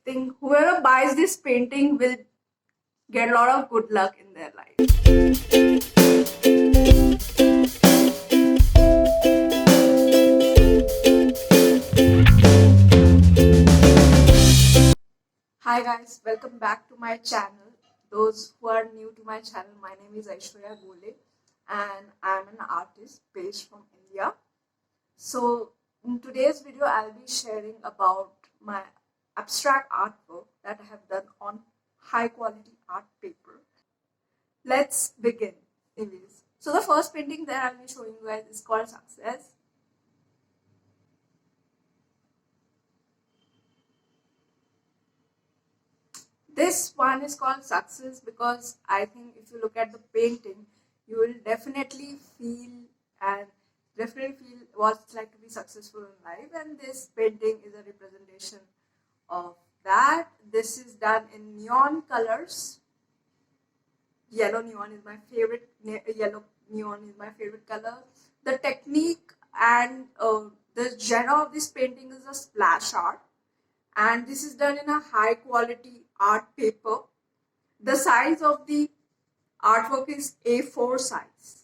think whoever buys this painting will get a lot of good luck in their life. Hi guys, welcome back to my channel. Those who are new to my channel, my name is Aishwarya Gole and I am an artist based from India. So in today's video, I'll be sharing about my abstract artwork that I have done on high quality art paper. Let's begin. Anyways, so the first painting that I'll be showing you guys is called Success. This one is called Success because I think if you look at the painting, you will definitely feel what it's like to be successful in life, and this painting is a representation of that. This is done in neon colors. Yellow neon is my favorite. Yellow neon is my favorite color. The technique and the genre of this painting is a splash art, and this is done in a high quality art paper. The size of the artwork is A4 size.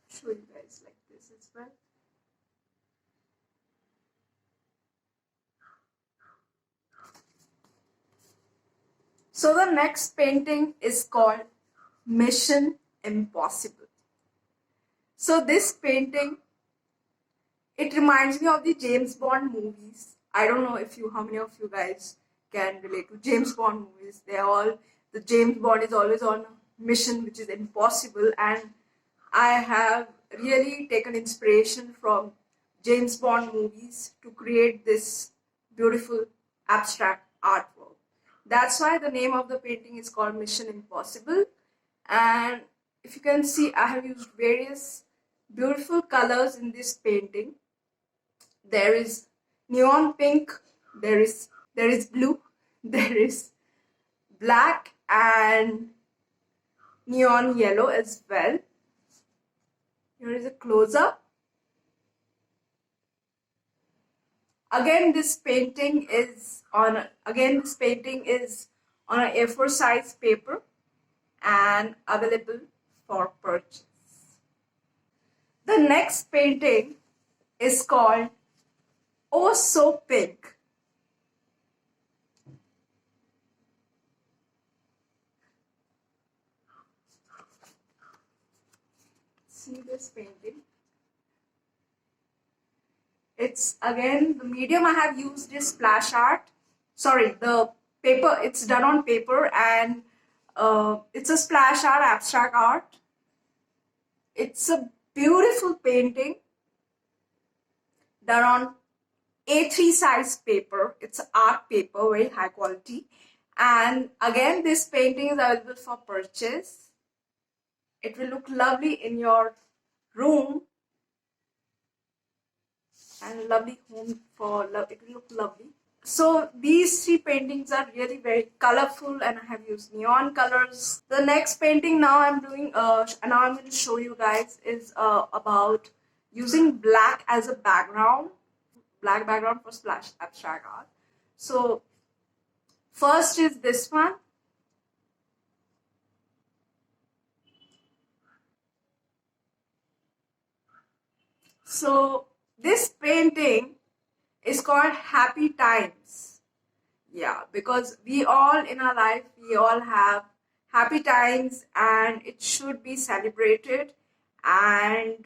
Show you guys like this as well. So the next painting is called Mission Impossible. So this painting, it reminds me of the James Bond movies. I don't know how many of you guys can relate to James Bond movies. The James Bond is always on a mission which is impossible, and I have really taken inspiration from James Bond movies to create this beautiful abstract artwork. That's why the name of the painting is called Mission Impossible. And if you can see, I have used various beautiful colors in this painting. There is neon pink, there is blue, there is black and neon yellow as well. Here is a close-up. Again, this painting is on a A4 size paper and available for purchase. The next painting is called Oh So Pink. See this painting? It's again, the medium I have used is splash art. Sorry, the paper, it's done on paper, and it's a splash art, abstract art. It's a beautiful painting done on A3 size paper. It's art paper, very high quality. And again, this painting is available for purchase. It will look lovely in your room and a lovely home it will look lovely. So these three paintings are really very colorful, and I have used neon colors. The next painting now I'm going to show you guys is about using black as a background, black background for splash abstract art. So first is this one. So this painting is called Happy Times. Yeah, because we all in our life, we all have happy times, and it should be celebrated, and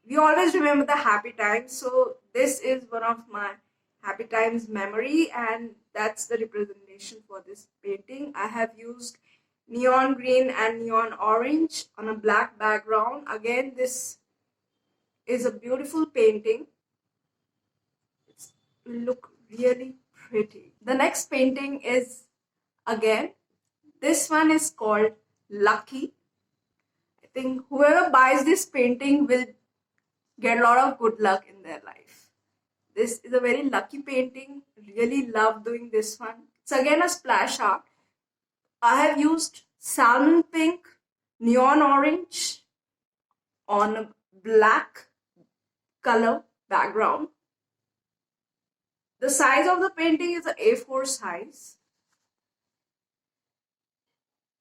we always remember the happy times. So this is one of my happy times memory, and that's the representation for this painting. I have used neon green and neon orange on a black background. Again, this is a beautiful painting. It will look really pretty. The next painting is, again, this one is called Lucky. I think whoever buys this painting will get a lot of good luck in their life. This is a very lucky painting. Really love doing this one. It's again a splash art. I have used salmon pink, neon orange on a black color background. The size of the painting is a A4 size.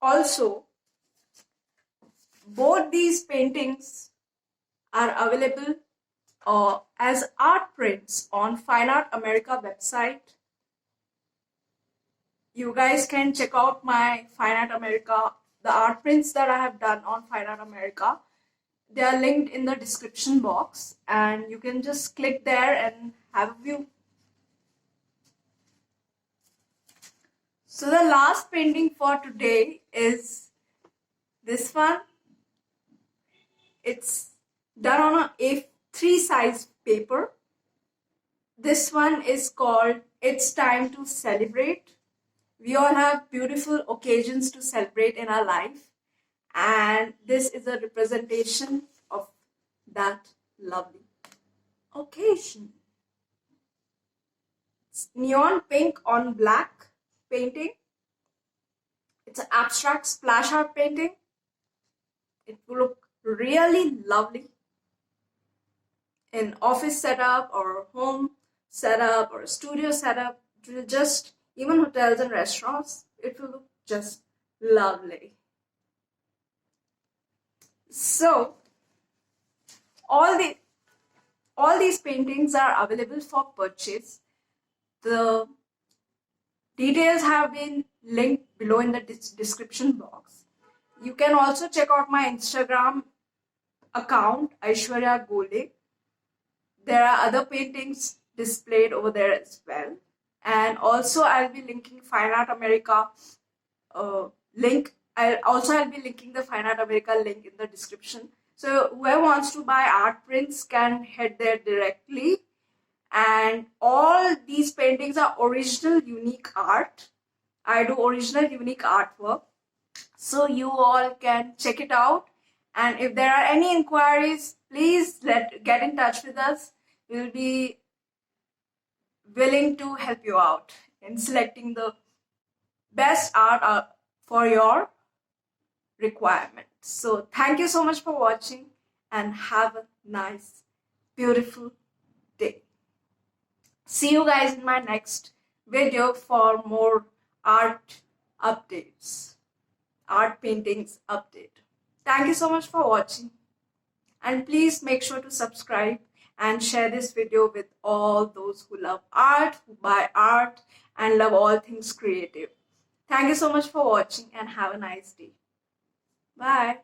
Also, both these paintings are available as art prints on Fine Art America website. You guys can check out my Fine Art America, the art prints that I have done on Fine Art America. They are linked in the description box, and you can just click there and have a view. So the last painting for today is this one. It's done on a A3 size paper. This one is called It's Time to Celebrate. We all have beautiful occasions to celebrate in our life, and this is a representation of that lovely occasion. It's neon pink on black painting. It's an abstract splash art painting. It will look really lovely in office setup or home setup or studio setup. It will just, even hotels and restaurants, it will look just lovely. So all these paintings are available for purchase. The details have been linked below in the description box. You can also check out my Instagram account, Aishwarya Gole. There are other paintings displayed over there as well. And also I'll be linking Fine Art America link. I'll be linking the Fine Art America link in the description. So whoever wants to buy art prints can head there directly. And all these paintings are original unique art. I do original unique artwork. So you all can check it out. And if there are any inquiries, please get in touch with us. We'll be willing to help you out in selecting the best art for your requirement. So thank you so much for watching, and have a nice, beautiful day. See you guys in my next video for more art updates, art paintings update. Thank you so much for watching, and please make sure to subscribe and share this video with all those who love art, who buy art, and love all things creative. Thank you so much for watching, and have a nice day. Bye.